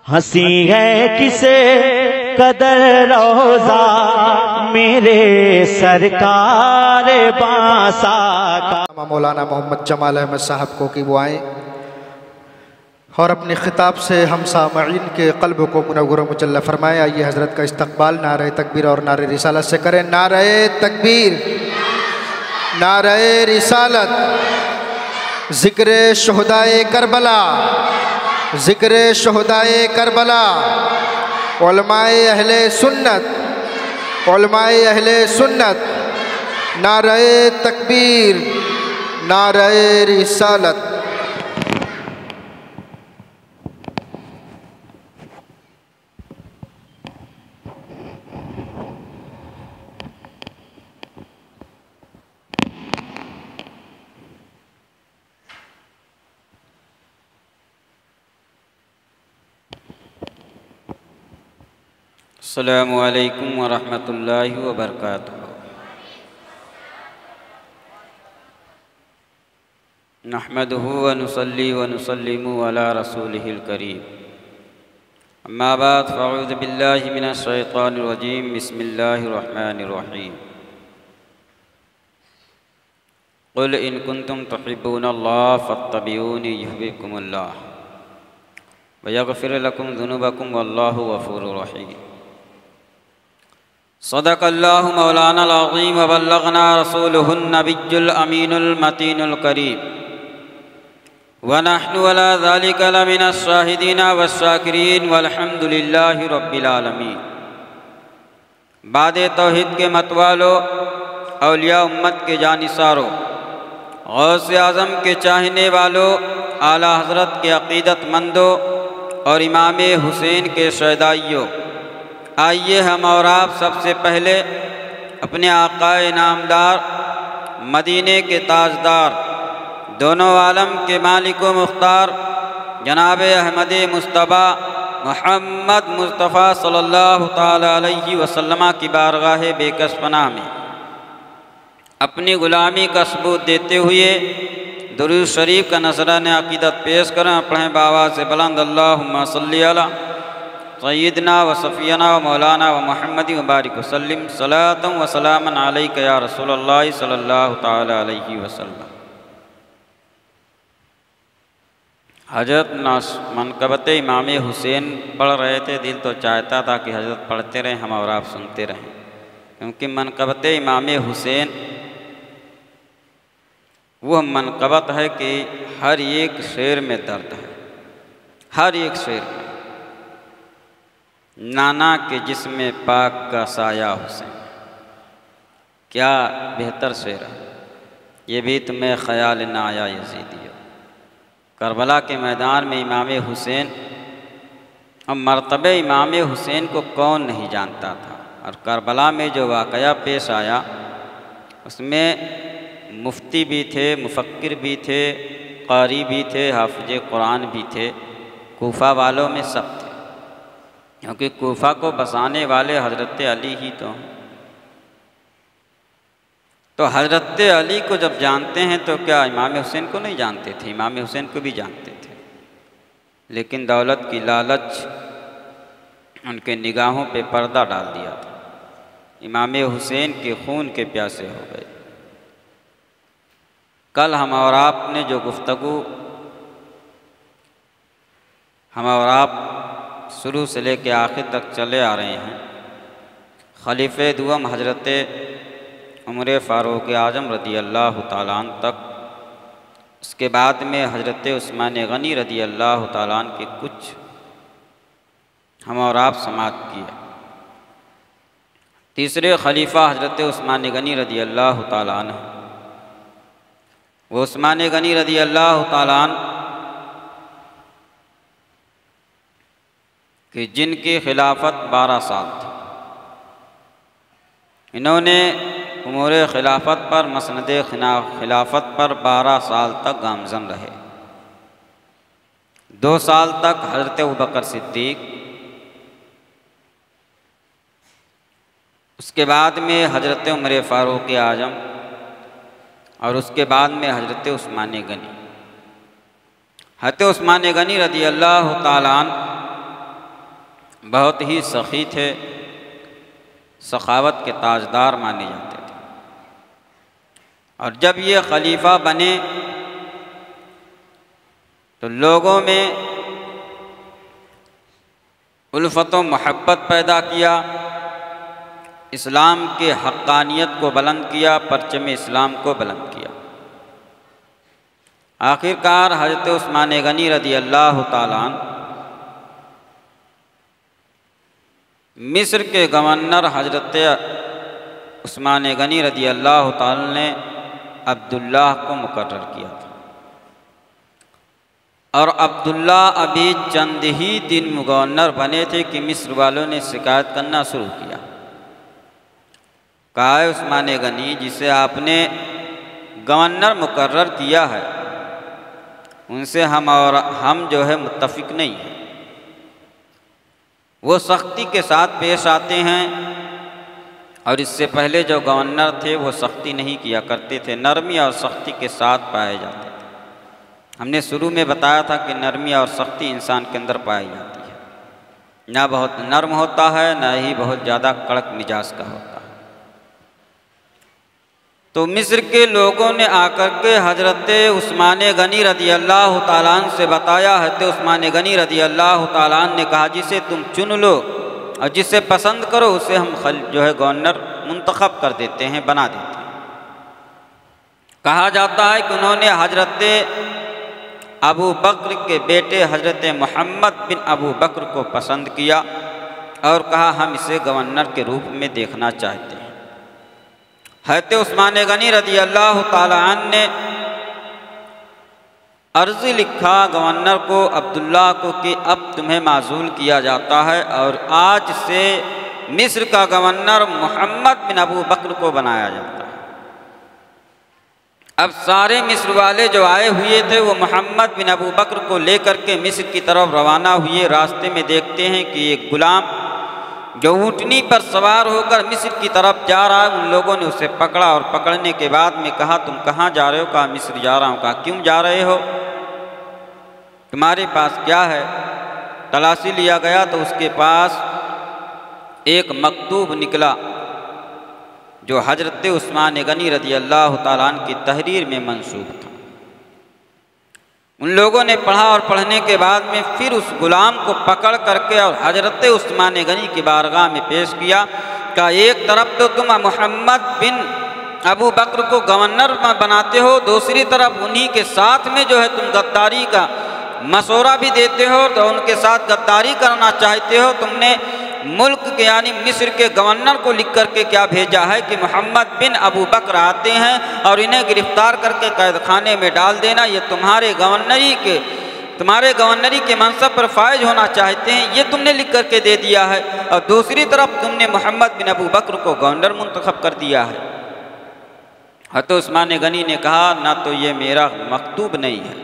ہنسی ہے کسے قدر روزہ میرے سرکار بانسا کا۔ مولانا محمد جمال احمد صاحب کو کہ وہ آئیں اور اپنے خطاب سے ہم سامعین کے قلب کو منور و مجلہ فرمائے۔ آئیے حضرت کا استقبال نعرہ تکبیر اور نعرہ رسالت سے کریں۔ نعرہ تکبیر، نعرہ رسالت، ذکر شہدائے کربلا، ذکر شہدائے کربلا، علماء اہل سنت، علماء اہل سنت، نعرہ تکبیر، نعرہ رسالت۔ السلام علیکم ورحمۃ اللہ وبرکاتہ۔ نحمده ونصلي ونسلم على رسوله الكريم، اما بعد فاعوذ باللہ من الشیطان الرجیم، بسم اللہ الرحمن الرحیم۔ قل ان کنتم تحبون اللہ فاتبعونی یحببکم اللہ ویغفر لکم ذنوبکم واللہ غفور رحیم۔ صدق اللہ مولانا العظیم وبلغنا رسولہ النبی الامین المتین الکریم، ونحن على ذلك لمن الشاہدین والشاکرین والحمد للہ رب العالمین۔ بعد توحید کے متوالو، اولیاء امت کے جانثارو، غوث اعظم کے چاہنے والو، اعلیٰ حضرت کے عقیدت مندو اور امام حسین کے شیدائیوں، آئیے ہم اور آپ سب سے پہلے اپنے آقا نامدار، مدینے کے تاجدار، دونوں عالم کے مالک و مختار جناب احمد مصطفیٰ محمد مصطفیٰ صلی اللہ تعالی علیہ وسلم کی بارگاہ بے کس پناہ میں اپنی غلامی کا ثبوت دیتے ہوئے درود شریف کا نذرانِ عقیدت پیش کریں۔ پڑھیں بآواز بلند، اللہم صلی علی سیدنا و صفینا و مولانا و محمد مبارک وسلم، صلاۃ و سلام علیک یا رسول اللہ صلی اللہ تعالی علیہ وسلم۔ حضرت منقبت امام حسین پڑھ رہے تھے، دل تو چاہتا تھا کہ حضرت پڑھتے رہیں، ہم اور آپ سنتے رہیں، کیونکہ منقبت امام حسین وہ منقبت ہے کہ ہر ایک شعر میں درد ہے، ہر ایک شعر میں۔ نانا کے جسم پاک کا سایہ حسین، کیا بہتر شعر ہے، یہ بھی تمہیں خیال نہ آیا یزیدیو۔ کربلا کے میدان میں امام حسین اور مرتبہ امام حسین کو کون نہیں جانتا تھا، اور کربلا میں جو واقعہ پیش آیا اس میں مفتی بھی تھے، مفکر بھی تھے، قاری بھی تھے، حافظ قرآن بھی تھے، کوفہ والوں میں سب تھے، کیونکہ کوفہ کو بسانے والے حضرت علی ہی تو ہیں۔ تو حضرت علی کو جب جانتے ہیں تو کیا امام حسین کو نہیں جانتے تھے؟ امام حسین کو بھی جانتے تھے، لیکن دولت کی لالچ ان کے نگاہوں پہ پردہ ڈال دیا تھا، امام حسین کے خون کے پیاسے ہو گئے۔ کل ہم اور آپ نے جو گفتگو ہم اور آپ شروع سے لے کے آخر تک چلے آ رہے ہیں، خلیفہ دوم حضرت عمر فاروق اعظم رضی اللہ تعالیٰ عنہ تک، اس کے بعد میں حضرت عثمان غنی رضی اللہ تعالیٰ عنہ کے کچھ ہم اور آپ سماعت کیے۔ تیسرے خلیفہ حضرت عثمان غنی رضی اللہ تعالیٰ عنہ، وہ عثمان غنی رضی اللہ تعالیٰ عنہ کہ جن کی خلافت 12 سال تھی، انہوں نے امور خلافت پر، مسند خلافت پر 12 سال تک گامزن رہے۔ 2 سال تک حضرت ابوبکر صدیق، اس کے بعد میں حضرت عمر فاروق اعظم، اور اس کے بعد میں حضرت عثمان غنی۔ حضرت عثمان غنی رضی اللہ تعالیٰ عنہ بہت ہی سخی تھے، سخاوت کے تاجدار مانے جاتے تھے، اور جب یہ خلیفہ بنے تو لوگوں میں الفت و محبت پیدا کیا، اسلام کے حقانیت کو بلند کیا، پرچم اسلام کو بلند کیا۔ آخر کار حضرت عثمان غنی رضی اللہ تعالیٰ عنہ مصر کے گورنر حضرت عثمان غنی رضی اللہ تعالیٰ نے عبداللہ کو مقرر کیا تھا، اور عبداللہ ابھی چند ہی دن گورنر بنے تھے کہ مصر والوں نے شکایت کرنا شروع کیا۔ کہا ہے عثمان غنی جسے آپ نے گورنر مقرر کیا ہے ان سے ہم جو ہے متفق نہیں ہیں، وہ سختی کے ساتھ پیش آتے ہیں، اور اس سے پہلے جو گورنر تھے وہ سختی نہیں کیا کرتے تھے، نرمی اور سختی کے ساتھ پائے جاتے تھے۔ ہم نے شروع میں بتایا تھا کہ نرمی اور سختی انسان کے اندر پائی جاتی ہے، نہ بہت نرم ہوتا ہے نہ ہی بہت زیادہ کڑک مزاج کا ہوتا ہے۔ تو مصر کے لوگوں نے آ کر کے حضرت عثمان غنی رضی اللہ تعالیٰ عنہ سے بتایا۔ حضرت عثمان غنی رضی اللہ تعالیٰ عنہ نے کہا جسے تم چن لو اور جسے پسند کرو اسے ہم جو ہے گورنر منتخب کر دیتے ہیں، بنا دیتے ہیں۔ کہا جاتا ہے کہ انہوں نے حضرت ابو بکر کے بیٹے حضرت محمد بن ابو بکر کو پسند کیا اور کہا ہم اسے گورنر کے روپ میں دیکھنا چاہتے ہیں۔ حضرت عثمان غنی رضی اللہ تعالیٰ عنہ نے عرض لکھا گورنر کو عبداللہ کو کہ اب تمہیں معزول کیا جاتا ہے اور آج سے مصر کا گورنر محمد بن ابو بکر کو بنایا جاتا ہے۔ اب سارے مصر والے جو آئے ہوئے تھے وہ محمد بن ابو بکر کو لے کر کے مصر کی طرف روانہ ہوئے۔ راستے میں دیکھتے ہیں کہ ایک غلام جو اونٹنی پر سوار ہو کر مصر کی طرف جا رہا ہے، ان لوگوں نے اسے پکڑا اور پکڑنے کے بعد میں کہا تم کہاں جا رہے ہو؟ کہا مصر جا رہا ہوں۔ کہا کیوں جا رہے ہو؟ تمہارے پاس کیا ہے؟ تلاشی لیا گیا تو اس کے پاس ایک مکتوب نکلا جو حضرت عثمان غنی رضی اللہ تعالیٰ عنہ کی تحریر میں منسوب تھا۔ ان لوگوں نے پڑھا اور پڑھنے کے بعد میں پھر اس غلام کو پکڑ کر کے اور حضرت عثمان غنی کی بارگاہ میں پیش کیا کہ ایک طرف تو تم محمد بن ابو بکر کو گورنر بناتے ہو، دوسری طرف انہی کے ساتھ میں جو ہے تم غداری کا مشورہ بھی دیتے ہو، تو ان کے ساتھ غداری کرنا چاہتے ہو۔ تم نے ملک کے یعنی مصر کے گورنر کو لکھ کر کے کیا بھیجا ہے کہ محمد بن ابو بکر آتے ہیں اور انہیں گرفتار کر کے قید خانے میں ڈال دینا، یہ تمہارے گورنری کے منصب پر فائز ہونا چاہتے ہیں، یہ تم نے لکھ کر کے دے دیا ہے، اور دوسری طرف تم نے محمد بن ابو بکر کو گورنر منتخب کر دیا ہے۔ حضرت عثمان غنی نے کہا نہ تو یہ میرا مکتوب نہیں ہے،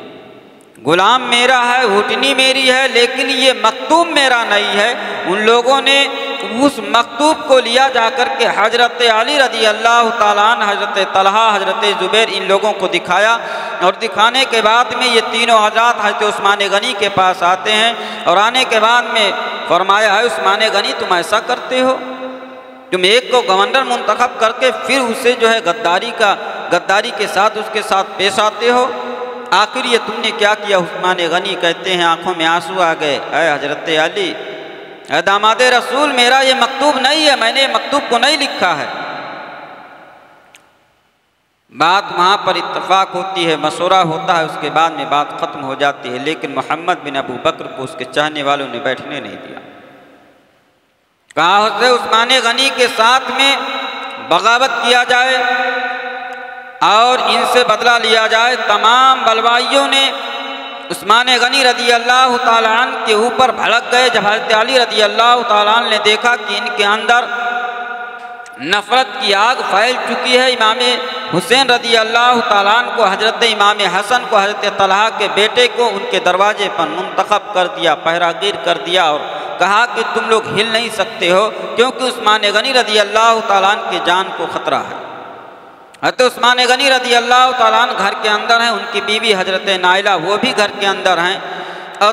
غلام میرا ہے، اونٹنی میری ہے، لیکن یہ مکتوب میرا نہیں ہے۔ ان لوگوں نے اس مکتوب کو لیا جا کر کے حضرت علی رضی اللہ تعالیٰ عنہ، حضرت طلحہ، حضرت زبیر ان لوگوں کو دکھایا، اور دکھانے کے بعد میں یہ تینوں حضرات حضرت عثمان غنی کے پاس آتے ہیں، اور آنے کے بعد میں فرمایا ہے عثمان غنی تم ایسا کرتے ہو، تم ایک کو گورنر منتخب کر کے پھر اسے جو ہے غداری کے ساتھ اس کے ساتھ پیش آتے ہو، آخر یہ تم نے کیا کیا؟ عثمان غنی کہتے ہیں آنکھوں میں آنسو آ گئے، اے حضرت علی، اے داماد رسول، میرا یہ مکتوب نہیں ہے، میں نے مکتوب کو نہیں لکھا ہے۔ بات وہاں پر اتفاق ہوتی ہے، مشورہ ہوتا ہے، اس کے بعد میں بات ختم ہو جاتی ہے، لیکن محمد بن ابو بکر کو اس کے چاہنے والوں نے بیٹھنے نہیں دیا۔ کہا حضرت عثمان غنی کے ساتھ میں بغاوت کیا جائے اور ان سے بدلہ لیا جائے۔ تمام بلوائیوں نے عثمان غنی رضی اللہ تعالیٰ عنہ کے اوپر بھڑک گئے۔ جب حضرت علی رضی اللہ تعالیٰ عنہ نے دیکھا کہ ان کے اندر نفرت کی آگ پھیل چکی ہے، امام حسین رضی اللہ تعالیٰ عنہ کو، حضرت امام حسن کو، حضرت طلحہ کے بیٹے کو ان کے دروازے پر منتخب کر دیا، پہرہ گیر کر دیا، اور کہا کہ تم لوگ ہل نہیں سکتے ہو کیونکہ عثمان غنی رضی اللہ تعالیٰ عنہ کی جان کو خطرہ ہے۔ حضرت عثمان غنی رضی اللہ تعالیٰ عنہ گھر کے اندر ہیں، ان کی بیوی حضرت نائلہ وہ بھی گھر کے اندر ہیں، اور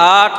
8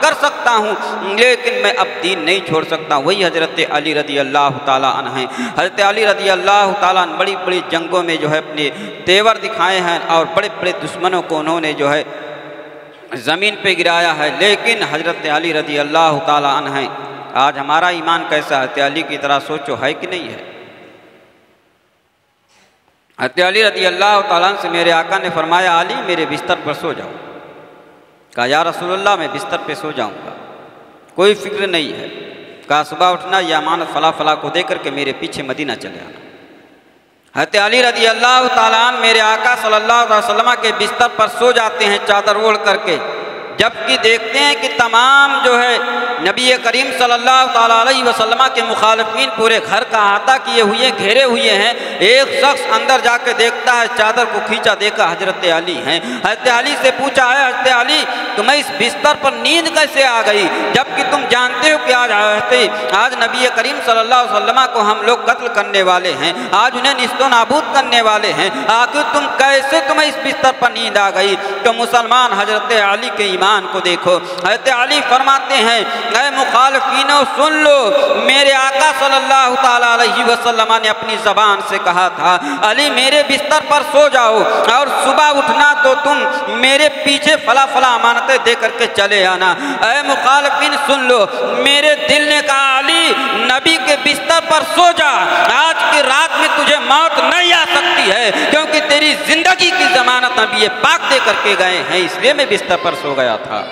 کر سکتا ہوں لیکن میں اب دین نہیں چھوڑ سکتا. وہی حضرت علی رضی اللہ تعالیٰ عنہ ہیں. حضرت علی رضی اللہ تعالیٰ عنہ بڑی بڑی جنگوں میں جو ہے اپنے تیور دکھائے ہیں اور بڑے بڑے دشمنوں کو انہوں نے جو ہے زمین پہ گرایا ہے، لیکن حضرت علی رضی اللہ تعالیٰ عنہ ہیں. آج ہمارا ایمان کیسا حضرت علی کی طرح سوچو ہے کہ نہیں ہے؟ حضرت علی رضی اللہ تعالیٰ عنہ سے میرے آقا نے فرمایا علی میرے بستر پر سو جاؤ. کہا یا رسول اللہ میں بستر پہ سو جاؤں گا، کوئی فکر نہیں ہے. کہا صبح اٹھنا یہ امانت فلاں فلاں کو دے کر کے میرے پیچھے مدینہ چلے آنا. حضرت علی رضی اللہ تعالیٰ عنہ میرے آقا صلی اللہ علیہ وسلم کے بستر پر سو جاتے ہیں چادر اوڑھ کر کے، جبکہ دیکھتے ہیں کہ تمام جو ہے نبی کریم صلی اللہ تعالیٰ علیہ وسلم کے مخالفین پورے گھر کا احاطہ کیے ہوئے گھیرے ہوئے ہیں. ایک شخص اندر جا کے دیکھتا ہے، چادر کو کھینچا دیکھا حضرت علی ہیں. حضرت علی سے پوچھا ہے حضرت علی تمہیں اس بستر پر نیند کیسے آ گئی جبکہ تم جانتے ہو کہ آج نبی کریم صلی اللہ علیہ وسلم کو ہم لوگ قتل کرنے والے ہیں، آج انہیں نیست و نابود کرنے والے ہیں، آخر تمہیں اس بستر پر نیند آ گئی؟ تو مسلمان حضرت علی کے ایمان کو دیکھو. حضرت علی فرماتے ہیں اے مخالفینوں سن لو، میرے آقا صلی اللہ تعالیٰ علیہ وسلم نے اپنی زبان سے کہا تھا علی میرے بستر پر سو جاؤ اور صبح اٹھنا تو تم میرے پیچھے فلاں فلاں امانتیں دے کر کے چلے آنا. اے مخالفین سن لو، میرے دل نے کہا علی نبی کے بستر پر سو جا، آج کی رات میں تجھے موت نہیں آ سکتی ہے کیونکہ تیری زندگی کی ضمانت نبی پاک دے کر کے گئے ہیں، اس لیے میں بستر پر سو گیا تھا.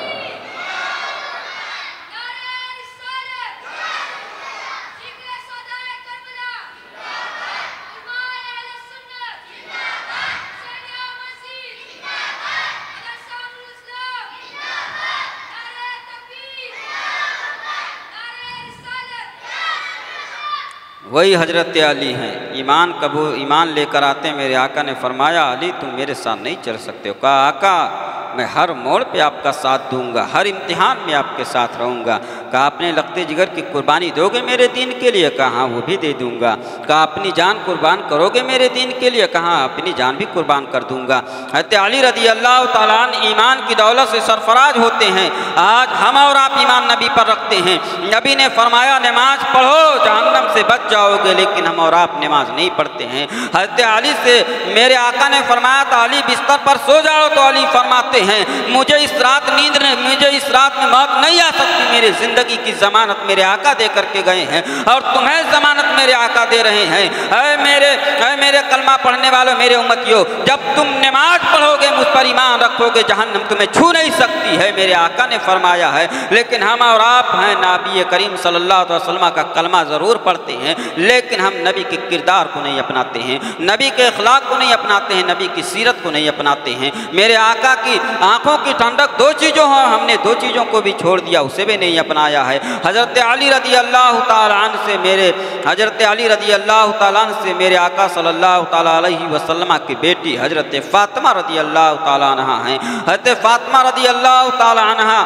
وہی حضرت علی ہیں، ایمان لے کر آتے ہیں. میرے آقا نے فرمایا علی تم میرے ساتھ نہیں چل سکتے ہو. کہا آقا میں ہر موڑ پہ آپ کا ساتھ دوں گا، ہر امتحان میں آپ کے ساتھ رہوں گا. کہا اپنے لختے جگر کی قربانی دو گے میرے دین کے لیے؟ کہا ہاں وہ بھی دے دوں گا. کہا اپنی جان قربان کرو گے میرے دین کے لیے؟ کہا اپنی جان بھی قربان کر دوں گا. حضرت علی رضی اللہ تعالیٰ عنہ ایمان کی دولت سے سرفراز ہوتے ہیں. آج ہم اور آپ ایمان نبی پر رکھتے ہیں. نبی نے فرمایا نماز پڑھو جہنم سے بچ جاؤ گے، لیکن ہم اور آپ نماز نہیں پڑھتے ہیں. حضرت علی سے میرے آقا نے فرمایا تھا علی بستر پر سو جاؤ، تو علی فرماتے ہیں مجھے اس رات میں موت نہیں آ سکتی، میری زندگی کی ضمانت میرے آقا دے کر کے گئے ہیں اور تمہیں ضمانت میرے آقا دے رہے ہیں. اے میرے کلمہ پڑھنے والوں میرے امتیوں، جب تم نماز پڑھو گے مجھ پر ایمان رکھو گے جہنم تمہیں چھو نہیں سکتی ہے، میرے آقا نے فرمایا ہے. لیکن ہم اور آپ ہیں نبی کریم صلی اللہ علیہ وسلم کا کلمہ ضرور پڑھتے ہیں لیکن ہم نبی کے کردار کو نہیں اپناتے ہیں، نبی کے اخلاق کو نہیں اپناتے ہیں، نبی کی سیرت کو نہیں اپناتے ہیں. میرے آقا کی آنکھوں کی ٹھنڈک دو چیزوں ہیں، ہم نے دو چیزوں کو بھی چھوڑ دیا، اسے بھی نہیں اپنایا ہے. حضرت علی رضی اللہ تعالیٰ عنہ سے میرے آقا صلی اللہ تعالیٰ علیہ وسلم کی بیٹی حضرت فاطمہ رضی اللہ تعالیٰ عنہ ہیں. حضرت فاطمہ رضی اللہ تعالیٰ عنہ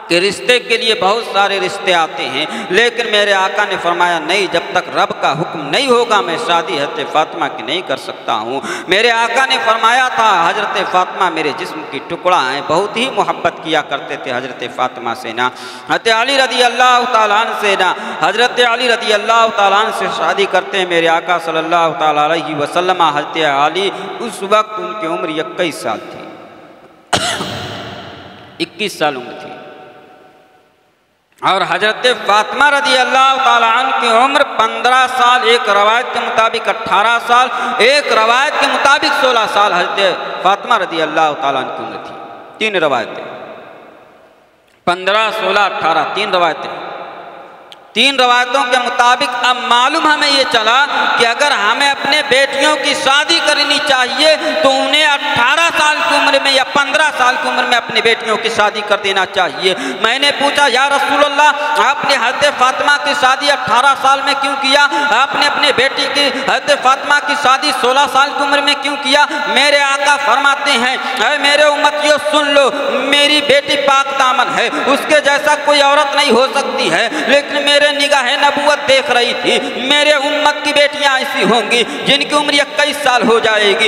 کہ رشتے کے لیے بہت سارے رشتے آتے ہیں لیکن میرے آقا نے فرمایا نہیں، جب تک رب کا حکم نہیں ہوگا میں شادی حضرت فاطمہ کی نہیں کر سکتا ہوں. میرے آقا نے فرمایا تھا حضرت فاطمہ میرے جسم کی ٹکڑا ہیں، بہت ہی محبت کیا کرتے تھے حضرت فاطمہ سے. نا حضرت علی رضی اللہ تعالیٰ عنہ سے حضرت علی رضی اللہ تعالیٰ عنہ سے شادی کرتے ہیں میرے آقا صلی اللہ تعالیٰ علیہ وسلم. حضرت علی اس وقت ان کی عمر 21 سال تھی، 21 سال عمر تھی، اور حضرت فاطمہ رضی اللہ تعالیٰ عنہ کی عمر 15 سال، ایک روایت کے مطابق 18 سال، ایک روایت کے مطابق 16 سال حضرت فاطمہ رضی اللہ تعالیٰ عنہ کی عمر تھی. 3 روایتیں، 15 16 18، 3 روایتیں. 3 روایتوں کے مطابق اب معلوم ہمیں یہ چلا کہ اگر ہمیں اپنے بیٹیوں کی شادی کرنی چاہیے تو انہیں 18 سال کی عمر میں یا 15 سال کی عمر میں اپنی بیٹیوں کی شادی کر دینا چاہیے. میں نے پوچھا یا رسول اللہ آپ نے حضرت فاطمہ کی شادی 18 سال میں کیوں کیا؟ آپ نے اپنے بیٹی کی حضرت فاطمہ کی شادی 16 سال کی عمر میں کیوں کیا؟ میرے آقا فرماتے ہیں اے میرے امتیوں سن لو، میری بیٹی پاک دامن ہے، اس کے جیسا کوئی عورت نہیں ہو سکتی ہے، لیکن میرے نگاہ نبوت دیکھ رہی تھی میرے امت کی بیٹیاں ایسی ہوں گی جن کی عمر 21 سال ہو جائے گی،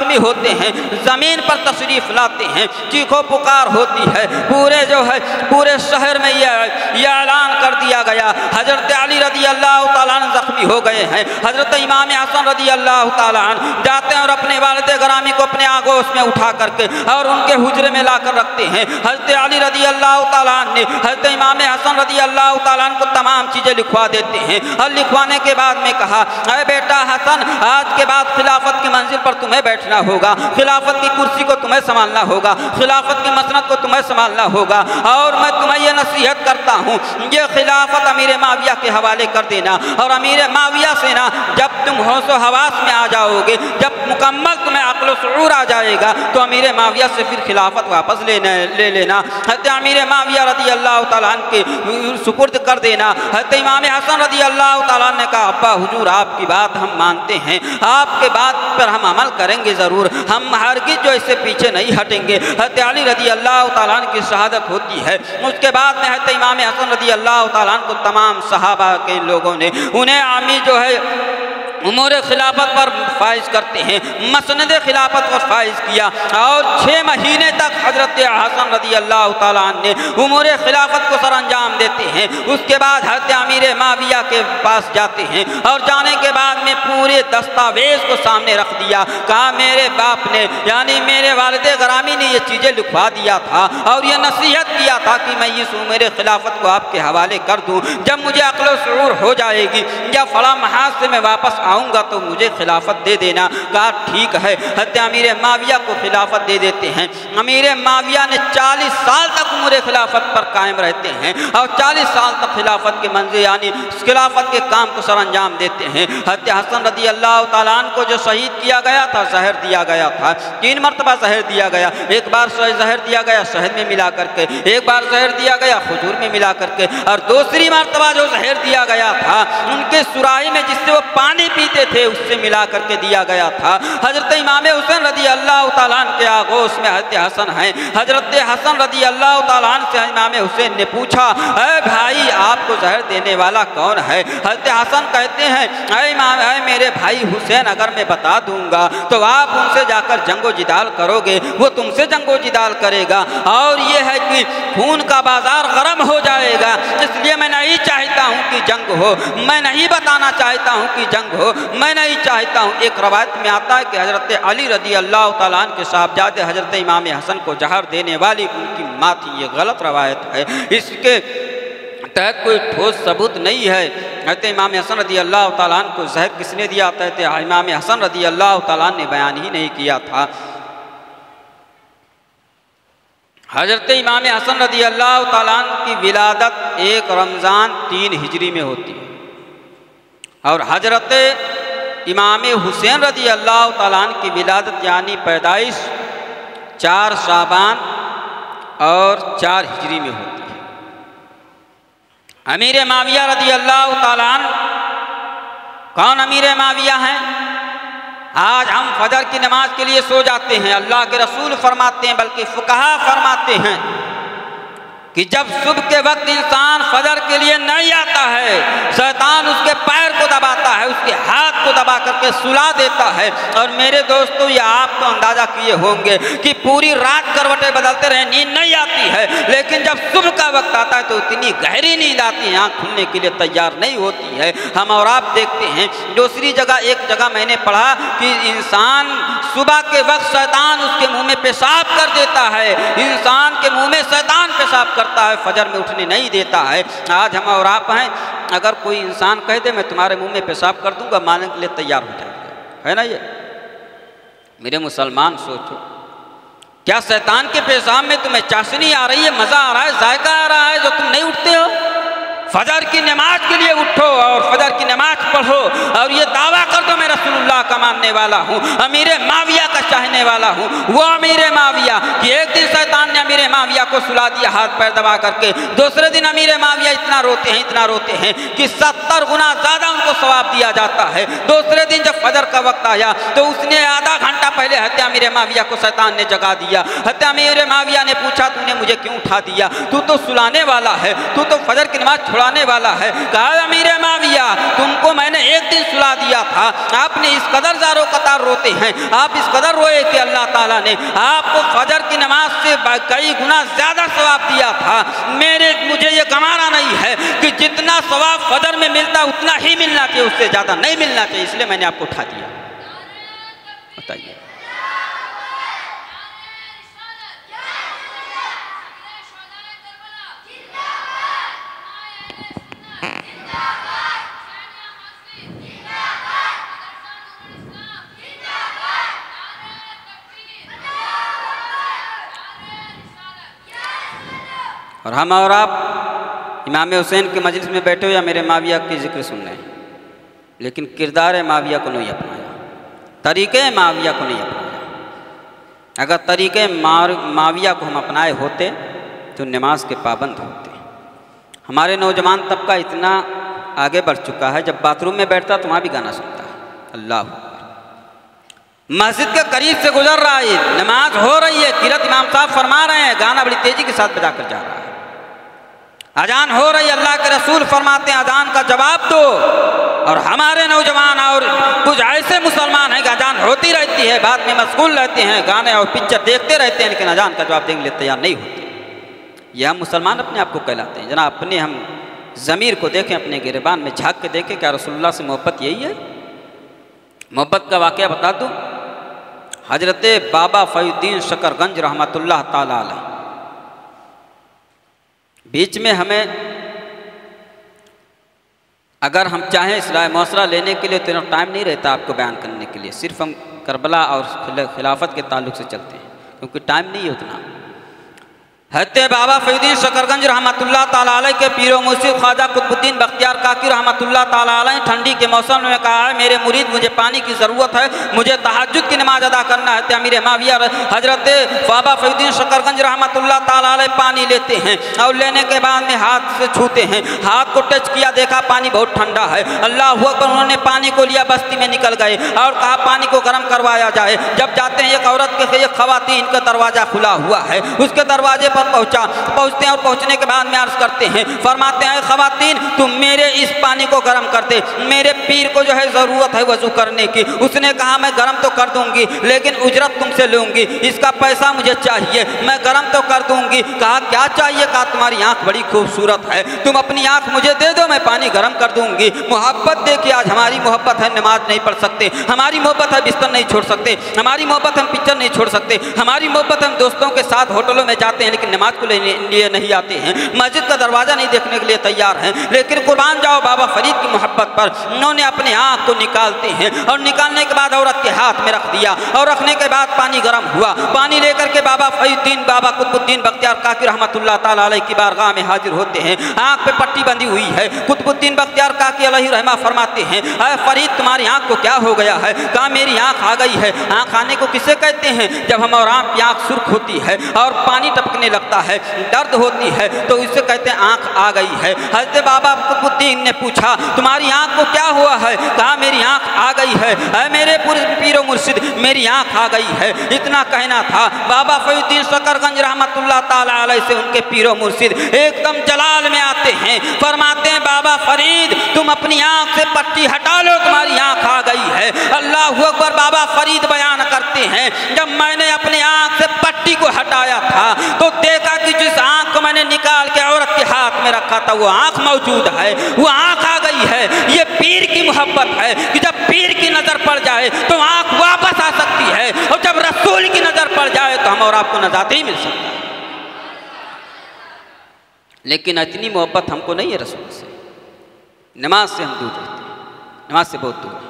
زخمی ہوتے ہیں، زمین پر تشریف لاتے ہیں، چیخو پکار ہوتی ہے، پورے شہر میں یہ اعلان کر دیا گیا حضرت علی رضی اللہ تعالیٰ عنہ زخمی ہو گئے ہیں۔ حضرت امام حسن رضی اللہ تعالیٰ عنہ جاتے ہیں اور اپنے والد گرامی کو اپنے آگوش میں اٹھا کر کے اور ان کے حجرے میں لا کر رکھتے ہیں۔ حضرت علی رضی اللہ تعالیٰ عنہ نے حضرت امام حسن رضی اللہ تعالیٰ عنہ کو تمام چیزیں لکھوا دیتے ہیں، اور لکھوانے کے بعد میں کہا اے بیٹا حسن، آج کے بعد خلافت کی منزل پر تمہیں بیٹھنا ہوگا، خلافت کی کرسی کو تمہیں سنبھالنا ہوگا، خلافت کی مسند کو تمہیں سنبھالنا ہوگا، اور میں تمہیں یہ نصیحت کرتا ہوں یہ خلافت امیر معاویہ کے حوالے کر دینا، اور امیر معاویہ سے نا جب تم ہوش و حواس میں آ جاؤ گے، جب مکمل تمہیں عقل و شعور آ جائے گا تو امیر معاویہ سے پھر خلافت واپس لے لینا، حضرت امیر معاویہ رضی اللہ تعالیٰ عنہ کے سپرد کر دینا۔ حضرت امام حسن رضی اللہ تعالیٰ عنہ نے کہا ابا حضور آپ کی بات ہم مانتے ہیں، آپ کے بات پر ہم عمل کریں گے ضرور، ہم ہرگز جو اس سے پیچھے نہیں ہٹیں گے۔ حضرت علی رضی اللہ تعالیٰ عنہ کی شہادت ہوتی ہے، اس کے بعد میں حضرت امام حسن رضی اللہ تعالیٰ عنہ کو تمام صحابہ کے لوگوں نے انہیں عامی جو ہے امور خلافت پر فائز کرتے ہیں، مسند خلافت پر فائز کیا، اور 6 مہینے تک حضرت حسن رضی اللہ تعالیٰ عنہ نے امور خلافت کو سر انجام دیتے ہیں۔ اس کے بعد حضرت امیر معاویہ کے پاس جاتے ہیں، اور جانے کے بعد میں پورے دستاویز کو سامنے رکھ دیا، کہا میرے باپ نے یعنی میرے والد گرامی نے یہ چیزیں لکھوا دیا تھا اور یہ نصیحت کیا تھا کہ میں اس امور خلافت کو آپ کے حوالے کر دوں، جب مجھے عقل و شعور ہو جائے گی یا فلاں محاذ سے میں واپس آؤں گا تو مجھے خلافت دے دینا۔ کہا ٹھیک ہے، حضرت امیر معاویہ کو خلافت دے دیتے ہیں۔ امیر معاویہ نے 40 سال تک امور خلافت پر قائم رہتے ہیں، اور 40 سال تک خلافت کے منزل یعنی خلافت کے کام کو سر انجام دیتے ہیں۔ حضرت حسن رضی اللہ تعالیٰ عنہ کو جو شہید کیا گیا تھا، زہر دیا گیا تھا، 3 مرتبہ زہر دیا گیا، ایک بار زہر دیا گیا شہد میں ملا کر کے، ایک بار زہر دیا گیا کھجور میں ملا کر کے، اور دوسری مرتبہ جو زہر دیا گیا تھا ان کے سراہی میں جس سے وہ پانی پیتے تھے اس سے ملا کر کے دیا گیا تھا۔ حضرت امام حسین رضی اللہ تعالیٰ عنہ کے آغوش میں حضرت حسن ہیں۔ حضرت حسن رضی اللہ تعالیٰ عنہ سے امام حسین نے پوچھا اے بھائی آپ کو زہر دینے والا کون ہے؟ حضرت حسن کہتے ہیں اے میرے بھائی حسین، اگر میں بتا دوں گا تو آپ ان سے جا کر جنگ و جدال کرو گے، وہ تم سے جنگ و جدال کرے گا، اور یہ ہے کہ خون کا بازار گرم ہو جائے گا، اس لیے میں نہیں چاہتا ہوں کہ جنگ ہو، میں نہیں بتانا چاہتا ہوں کہ جنگ ہو، میں نہیں چاہتا ہوں۔ ایک روایت میں آتا ہے کہ حضرت علی رضی اللہ تعالیٰ عنہ کے صاحبزادے حضرت امام حسن کو زہر دینے والی ان کی ماں تھی، یہ غلط روایت ہے، اس کے تحت کوئی ٹھوس ثبوت نہیں ہے۔ حضرت امام حسن رضی اللہ تعالیٰ عنہ کو زہر کس نے دیا تھا؟ امام حسن رضی اللہ تعالیٰ عنہ نے بیان ہی نہیں کیا تھا۔ حضرت امام حسن رضی اللہ تعالیٰ عنہ کی ولادت 1 رمضان 3 ہجری میں ہوتی ہے، اور حضرت امام حسین رضی اللہ تعالیٰ عنہ کی ولادت یعنی پیدائش 4 شعبان اور 4 ہجری میں ہوتی ہے۔ امیر معاویہ رضی اللہ تعالیٰ عنہ کون امیر معاویہ ہیں؟ آج ہم فجر کی نماز کے لیے سو جاتے ہیں، اللہ کے رسول فرماتے ہیں بلکہ فقہا فرماتے ہیں کہ جب صبح کے وقت انسان فجر کے لیے نہیں آتا ہے، شیطان اس کے پیر کو دباتا ہے، اس کے ہاتھ کو دبا کر کے سلا دیتا ہے۔ اور میرے دوستو یہ آپ تو اندازہ کیے ہوں گے کہ پوری رات کروٹیں بدلتے رہے، نیند نہیں آتی ہے، لیکن جب صبح کا وقت آتا ہے تو اتنی گہری نیند آتی ہے، آنکھ کھلنے کے لیے تیار نہیں ہوتی ہے۔ ہم اور آپ دیکھتے ہیں دوسری جگہ، ایک جگہ میں نے پڑھا کہ انسان صبح کے وقت شیطان اس کے منہ میں پیشاب کر دیتا ہے، انسان کے منہ میں شیطان پیشاب کرتا ہے، فجر میں اٹھنے نہیں دیتا ہے۔ آج ہم اور آپ ہیں، اگر کوئی انسان کہہ دے میں تمہارے منہ میں پیشاب کر دوں گا، ماننے کے لیے تیار ہو جائے گا، ہے نا؟ یہ میرے مسلمان سوچو، کیا شیطان کے پیشاب میں تمہیں چاشنی آ رہی ہے، مزہ آ رہا ہے، ذائقہ آ رہا ہے جو تم نہیں اٹھتے ہو؟ فجر کی نماز کے لیے اٹھو اور فجر کی نماز پڑھو اور یہ دعویٰ کر دو میں رسول اللہ کا ماننے والا ہوں، امیر معاویہ کا چاہنے والا ہوں۔ وہ امیر معاویہ کہ ایک دن شیطان نے امیر معاویہ کو سلا دیا ہاتھ پیر دبا کر کے۔ دوسرے دن امیر معاویہ اتنا روتے ہیں کہ 70 گنا زیادہ ان کو ثواب دیا جاتا ہے۔ دوسرے دن جب فجر کا وقت آیا تو اس نے آدھا گھنٹہ پہلے حضرت امیر معاویہ کو شیطان نے جگا دیا۔ حضرت امیر معاویہ نے پوچھا تو نے مجھے کیوں اٹھا دیا؟ تو سلانے والا ہے، تو فجر کی نماز چھڑانے والا ہے۔ کہا امیر معاویہ تم کو میں نے ایک دن سلا دیا تھا، آپ نے اس قدر زارو قطار روتے ہیں، آپ اس قدر روئے کہ اللہ تعالیٰ نے آپ کو فجر کی نماز سے کئی گنا زیادہ ثواب دیا تھا۔ مجھے یہ گمانا نہیں ہے کہ جتنا ثواب فجر میں ملتا اتنا ہی ملنا چاہیے، اس سے زیادہ نہیں ملنا چاہیے، اس لیے میں نے آپ کو اٹھا دیا۔ بتائیے اور ہم اور آپ امام حسین کے مجلس میں بیٹھے ہو یا میرے معاویہ کی ذکر سن رہے ہیں، لیکن کردار معاویہ کو نہیں اپنایا، طریقے معاویہ کو نہیں اپنایا۔ اگر طریقے معاویہ کو ہم اپنائے ہوتے تو نماز کے پابند ہوتے۔ ہمارے نوجوان طبقہ اتنا آگے بڑھ چکا ہے، جب باتھ روم میں بیٹھتا تو وہاں بھی گانا سنتا ہے۔ اللہ مسجد کے قریب سے گزر رہا ہے، نماز ہو رہی ہے، قرات امام صاحب فرما رہے ہیں، گانا بڑی تیزی کے ساتھ بجا کر جا رہا ہے۔ اذان ہو رہی ہے، اللہ کے رسول فرماتے ہیں اذان کا جواب دو۔ اور ہمارے نوجوان اور کچھ ایسے مسلمان ہیں کہ اذان ہوتی رہتی ہے، بعد میں مشغول رہتے ہیں، گانے اور پکچر دیکھتے رہتے ہیں، لیکن اذان کا جواب دینے کے لیے تیار نہیں ہوتے۔ یہ ہم مسلمان اپنے آپ کو کہلاتے ہیں۔ جناب اپنے ہم ضمیر کو دیکھیں، اپنے گریبان میں جھانک کے دیکھیں، کیا رسول اللہ سے محبت یہی ہے؟ محبت کا واقعہ بتا دوں، حضرت بابا فیض الدین شکر گنج رحمۃ اللہ تعالی علیہ، بیچ میں ہمیں اگر ہم چاہیں اصلاح معاشرہ لینے کے لیے تو ٹائم نہیں رہتا آپ کو بیان کرنے کے لیے، صرف ہم کربلا اور خلافت کے تعلق سے چلتے ہیں کیونکہ ٹائم نہیں ہے اتنا۔ حضرت بابا فیض الدین شکر گنج رحمۃ اللہ تعالیٰ علیہ کے پیر و مرشد خواجہ قطب الدین بختیار کاکی رحمۃ اللہ تعالیٰ علیہ ٹھنڈی کے موسم میں کہا ہے میرے مرید مجھے پانی کی ضرورت ہے، مجھے تہجد کی نماز ادا کرنا ہے۔ امیر معاویہ حضرت بابا فیض الدین شکر گنج رحمۃ اللہ تعالیٰ علیہ پانی لیتے ہیں اور لینے کے بعد میں ہاتھ سے چھوتے ہیں، ہاتھ کو ٹچ کیا، دیکھا پانی بہت ٹھنڈا ہے، اللہ اکبر، انہوں نے پانی کو لیا، بستی میں نکل گئے اور کہا پانی کو گرم کروایا جائے۔ جب جاتے ہیں ایک عورت کے ایک خواتین کا دروازہ کھلا ہوا ہے، اس کے دروازے پر پہنچتے ہیں اور پہنچنے کے بعد میں عرض کرتے ہیں، فرماتے ہیں خواتین تم میرے اس پانی کو گرم کر دے، میرے پیر کو جو ہے ضرورت ہے وضو کرنے کی۔ اس نے کہا میں گرم تو کر دوں گی لیکن اجرت تم سے لوں گی، اس کا پیسہ مجھے چاہیے، میں گرم تو کر دوں گی۔ کہا کیا چاہیے؟ کہا تمہاری آنکھ بڑی خوبصورت ہے، تم اپنی آنکھ مجھے دے دو، میں پانی گرم کر دوں گی۔ محبت دیکھیے، آج ہماری محبت ہے نماز نہیں پڑھ سکتے، ہماری محبت ہے بستر نہیں چھوڑ سکتے، ہماری محبت ہم پکچر نہیں چھوڑ سکتے، ہماری محبت ہم دوستوں کے ساتھ ہوٹلوں میں جاتے ہیں لیکن نماز کو لیے نہیں آتے ہیں، مسجد کا دروازہ نہیں دیکھنے کے لیے تیار ہیں۔ لیکن قربان جاؤ بابا فرید کی محبت پر، انہوں نے اپنے آنکھ کو نکالتے ہیں اور نکالنے کے بعد عورت کے ہاتھ میں رکھ دیا اور رکھنے کے بعد پانی گرم ہوا، پانی لے کر کے بابا فیض الدین بابا قطب الدین بختیار کاکی رحمۃ اللہ تعالیٰ علیہ کی بارگاہ میں حاضر ہوتے ہیں، آنکھ پہ پٹی بندھی ہوئی ہے۔ قطب الدین بختیار کاکی علیہ رحمہ فرماتے ہیں اے فرید تمہاری آنکھ کو کیا ہو گیا ہے؟ کہا میری آنکھ آ گئی ہے۔ آنکھ آنے کو کسے کہتے ہیں؟ جب ہم اور آپ کی آنکھ سرخ ہوتی ہے اور پانی ٹپکنے لگتا ہے، درد ہوتی ہے تو اسے کہتے ہیں آنکھ آ گئی ہے۔ حضرت بابا قطب الدین نے پوچھا تمہاری آنکھ کو کیا ہوا ہے؟ کہا میری آنکھ آ گئی ہے، اے میرے پیر و مرشد میری آنکھ آ گئی ہے۔ اتنا کہنا تھا، بابا فیض الدین شکر گنج رحمۃ اللہ تعالیٰ علیہ سے ان کے پیر و مرشد ایک دم جلال میں آتے ہیں، فرماتے ہیں بابا فرید تم اپنی آنکھ سے پٹی ہٹا لو، تمہاری آنکھ آ گئی ہے۔ اللہ اکبر، بابا فرید بیان کرتے ہیں جب میں نے اپنی آنکھ سے پٹی کو ہٹایا تھا تو دیکھا کہ جس آنکھ کو میں نے نکال کے عورت کے ہاتھ میں رکھا تھا وہ آنکھ موجود ہے، وہ آنکھ آ گئی ہے۔ یہ پیر کی محبت ہے کہ جب پیر کی نظر پڑ جائے تو آنکھ واپس آ سکتی ہے اور جب رسول کی نظر پڑ جائے تو ہم اور آپ کو نجات ہی مل سکتا ہے۔ لیکن اتنی محبت ہم کو نہیں ہے رسول سے، نماز سے ہم دور رہتے ہیں، نماز سے بہت دور ہیں۔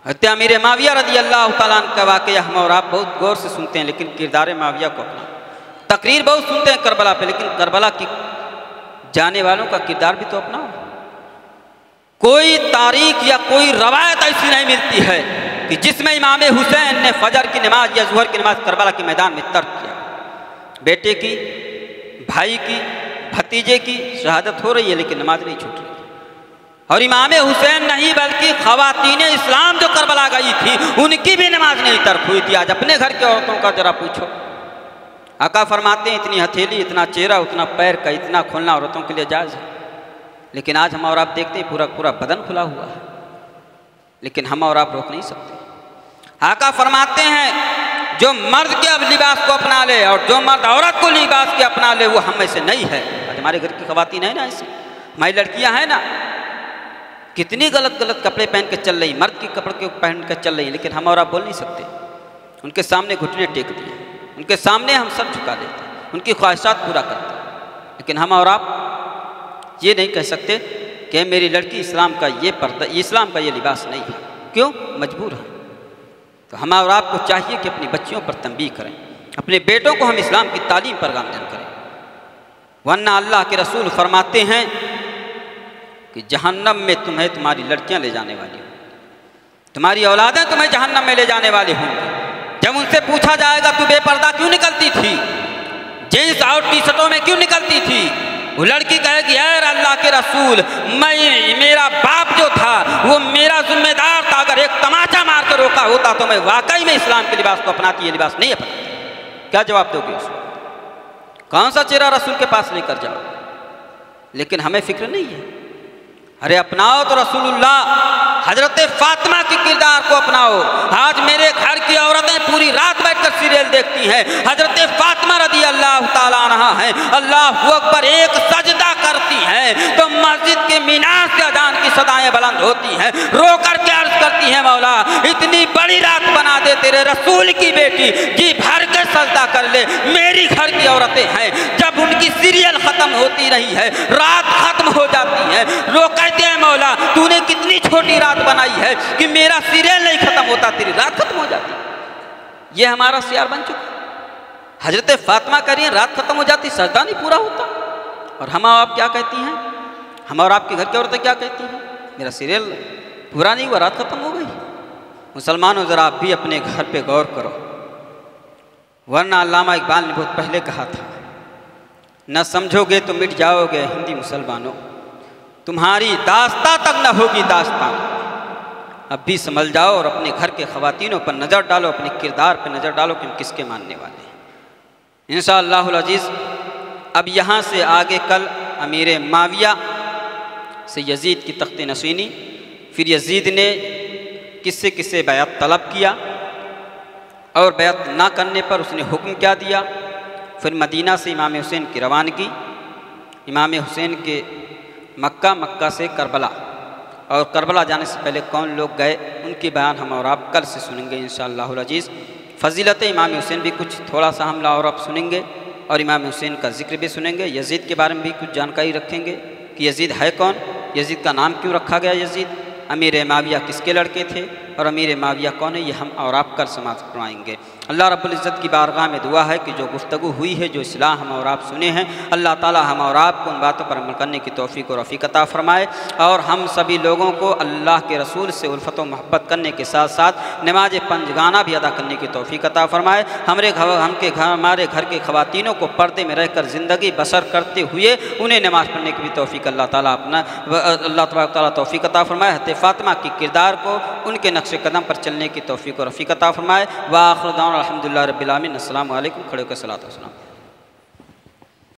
حضرت امیر معاویہ رضی اللہ تعالیٰ عنہ کا واقعہ ہم اور آپ بہت غور سے سنتے ہیں لیکن کردار معاویہ کو اپنا، تقریر بہت سنتے ہیں کربلا پہ لیکن کربلا کی جانے والوں کا کردار بھی تو اپنا۔ کوئی تاریخ یا کوئی روایت ایسی نہیں ملتی ہے کہ جس میں امام حسین نے فجر کی نماز یا ظہر کی نماز کربلا کے میدان میں ترک کیا۔ بیٹے کی، بھائی کی، بھتیجے کی شہادت ہو رہی ہے لیکن نماز نہیں چھوٹ رہی۔ اور امام حسین نہیں بلکہ خواتین اسلام جو کربلا گئی تھی ان کی بھی نماز نہیں ترک ہوئی تھی۔ آج اپنے گھر کی عورتوں کا ذرا پوچھو، آقا فرماتے ہیں اتنی ہتھیلی، اتنا چہرہ، اتنا پیر کا اتنا کھلنا عورتوں کے لیے جائز ہے، لیکن آج ہم اور آپ دیکھتے ہیں پورا بدن کھلا ہوا ہے، لیکن ہم اور آپ روک نہیں سکتے۔ آقا فرماتے ہیں جو مرد کے اب لباس کو اپنا لے اور جو مرد عورت کو لباس کے اپنا لے وہ ہم میں سے نہیں ہے۔ آج ہمارے گھر کی خواتین ہیں نا ایسی، ہماری لڑکیاں ہیں نا، کتنی غلط کپڑے پہن کے چل رہی، مرد کے کپڑے پہن کے چل رہی، لیکن ہم اور آپ بول نہیں سکتے۔ ان کے سامنے گھٹنے ٹیک دیے، ان کے سامنے ہم سب جھکا دیتے، ان کی خواہشات پورا کرتے، لیکن ہم اور آپ یہ نہیں کہہ سکتے کہ میری لڑکی اسلام کا یہ پردہ، اسلام کا یہ لباس نہیں ہے۔ کیوں؟ مجبور ہے۔ تو ہم اور آپ کو چاہیے کہ اپنی بچیوں پر تنبیہ کریں، اپنے بیٹوں کو ہم اسلام کی تعلیم پر گامزن کریں، ورنہ اللہ کے رسول فرماتے ہیں کہ جہنم میں تمہیں تمہاری لڑکیاں لے جانے والی ہوں، تمہاری اولادیں تمہیں جہنم میں لے جانے والی ہوں گی۔ جب ان سے پوچھا جائے گا تو بے پردہ کیوں نکلتی تھی، جینس اور ٹی شرٹوں میں کیوں نکلتی تھی، وہ لڑکی کہے گی اے اللہ کے رسول میرا باپ جو تھا وہ میرا ذمہ دار تھا، اگر ایک تماچا مار کے روکا ہوتا تو میں واقعی میں اسلام کے لباس کو اپناتی، یہ لباس نہیں اپناتی۔ کیا جواب دو گے اس کو؟ کون سا چہرہ رسول کے پاس لے کر جاؤ؟ لیکن ہمیں فکر نہیں ہے۔ ارے اپناؤ تو رسول اللہ حضرت فاطمہ کی کردار کو اپناؤ۔ آج میرے گھر کی عورتیں پوری رات بیٹھ کر سیریل دیکھتی ہیں، حضرت فاطمہ رضی اللہ تعالیٰ عنہا ہیں، اللہ اکبر ایک سجدہ کرتی ہیں تو مسجد کے مینار سے اذان کی صدائیں بلند ہوتی ہیں، رو کر کے عرض کرتی ہیں مولا اتنی بڑی رات بنا دے، تیرے رسول کی بیٹی جی بھر کے سجدہ کر لے۔ میری گھر کی عورتیں ہیں جب ان کی سیریل ختم ہوتی رہی ہے، رات ختم ہو جاتی ہے، رو کہتے ہیں مولا تو نے کتنی چھوٹی رات بنائی ہے کہ میرا سیریل نہیں ختم ہوتا، تیری رات ختم ہو جاتی۔ یہ ہمارا شعار بن چکا۔ حضرت فاطمہ کہہ رہی ہیں رات ختم ہو جاتی، سجدہ نہیں پورا ہوتا، اور ہم آپ کیا کہتی ہیں؟ ہم اور آپ کے گھر کی عورتیں کیا کہتی ہیں؟ میرا سیریل پورا نہیں ہوا، رات ختم ہو گئی۔ مسلمانوں ذرا آپ بھی اپنے گھر پہ غور کرو، ورنہ علامہ اقبال نے بہت پہلے کہا تھا نہ سمجھو گے تو مٹ جاؤ گے ہندی مسلمانوں، تمہاری داستان تک نہ ہوگی داستان۔ اب بھی سنبھل جاؤ اور اپنے گھر کے خواتینوں پر نظر ڈالو، اپنے کردار پر نظر ڈالو کہ ہم کس کے ماننے والے ہیں۔ انشاءاللہ العزیز اب یہاں سے آگے کل امیر معاویہ سے یزید کی تخت نشینی، پھر یزید نے کس سے بیعت طلب کیا اور بیعت نہ کرنے پر اس نے حکم کیا دیا، پھر مدینہ سے امام حسین کی روانگی، امام حسین کے مکہ سے کربلا، اور کربلا جانے سے پہلے کون لوگ گئے ان کی بیان ہم اور آپ کل سے سنیں گے انشاءاللہ العزیز۔ فضیلت امام حسین بھی کچھ تھوڑا سا ہم اور آپ سنیں گے، اور امام حسین کا ذکر بھی سنیں گے، یزید کے بارے میں بھی کچھ جانکاری رکھیں گے کہ یزید ہے کون، یزید کا نام کیوں رکھا گیا یزید، امیر معاویہ کس کے لڑکے تھے، اور امیر معاویہ کون ہے، یہ ہم اور آپ کل سماعت فرمائیں گے۔ اللہ رب العزت کی بارگاہ میں دعا ہے کہ جو گفتگو ہوئی ہے، جو اصلاح ہم اور آپ سنے ہیں، اللہ تعالی ہم اور آپ کو ان باتوں پر عمل کرنے کی توفیق و رفیق عطا فرمائے، اور ہم سبھی لوگوں کو اللہ کے رسول سے الفت و محبت کرنے کے ساتھ ساتھ نماز پنجگانہ بھی ادا کرنے کی توفیق عطا فرمائے۔ ہمارے گھر کے خواتینوں کو پردے میں رہ کر زندگی بسر کرتے ہوئے انہیں نماز پڑھنے کی بھی توفیق اللہ تعالیٰ اللہ تبارک تعالیٰ توفیق عطا فرمائے۔ حضرت فاطمہ کی کردار کو ان کے نقش قدم پر چلنے کی توفیق و رفیق عطا فرمائے۔ وآخر دعوانا الحمدللہ رب العالمین۔ السلام علیکم۔ کھڑے ہو کے صلاۃ و سلام۔